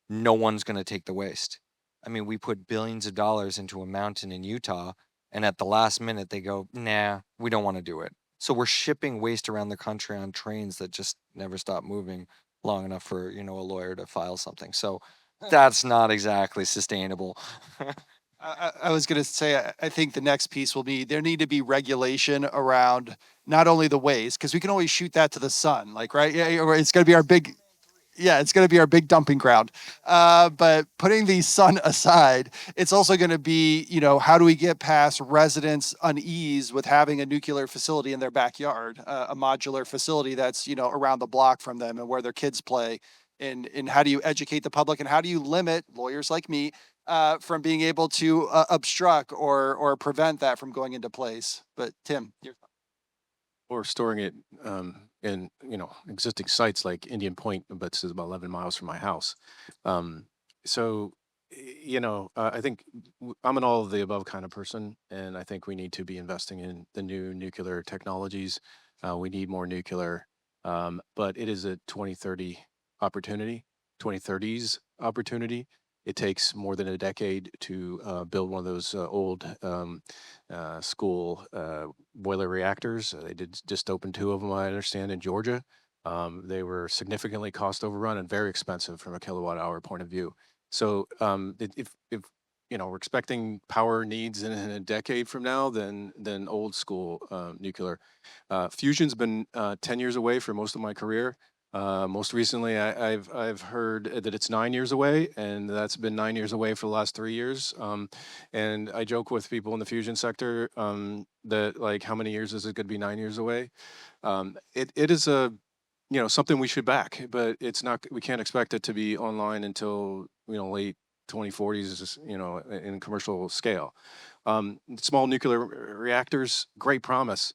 no one's going to take the waste. I mean, we put billions of dollars into a mountain in Utah, and at the last minute they go, nah, we don't want to do it. So we're shipping waste around the country on trains that just never stop moving long enough for, a lawyer to file something. So that's not exactly sustainable. I was going to say, I think the next piece will be there need to be regulation around not only the waste, because we can always shoot that to the sun, like, right? Yeah, it's going to be our big, yeah, it's going to be our big dumping ground. But putting the sun aside, it's also going to be, how do we get past residents' unease with having a nuclear facility in their backyard, a modular facility that's, around the block from them and where their kids play? And how do you educate the public and how do you limit lawyers like me from being able to obstruct or prevent that from going into place? But Tim, Or storing it in existing sites like Indian Point, but it's about 11 miles from my house. So I think I'm an all of the above kind of person, and I think we need to be investing in the new nuclear technologies. We need more nuclear, but it is a 2030 opportunity, 2030s opportunity. It takes more than a decade to build one of those old school boiler reactors. They did just open two of them, I understand, in Georgia. They were significantly cost overrun and very expensive from a kilowatt hour point of view. So if we're expecting power needs in a decade from now, then old school nuclear. Fusion's been 10 years away for most of my career. Most recently, I've heard that it's 9 years away, and that's been 9 years away for the last 3 years. And I joke with people in the fusion sector that like, how many years is it going to be 9 years away? It is something we should back, but it's not. We can't expect it to be online until late 2040s, in commercial scale. Small nuclear reactors, great promise.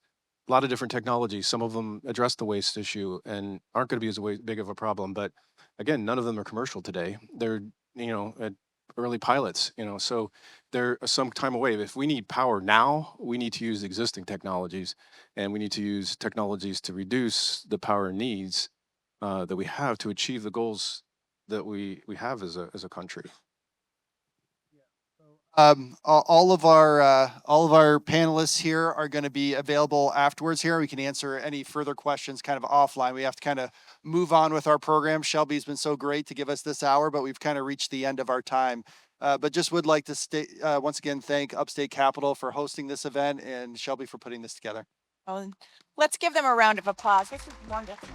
A lot of different technologies. Some of them address the waste issue and aren't going to be as big of a problem. But again, none of them are commercial today. They're at early pilots. So they're some time away. If we need power now, we need to use existing technologies, and we need to use technologies to reduce the power needs that we have to achieve the goals that we have as a country. all of our panelists here are going to be available afterwards here. We can answer any further questions kind of offline. We have to kind of move on with our program. Shelby's been so great to give us this hour, but we've kind of reached the end of our time. But just would like to once again thank Upstate Capital for hosting this event and Shelby for putting this together. Well, let's give them a round of applause. This is wonderful.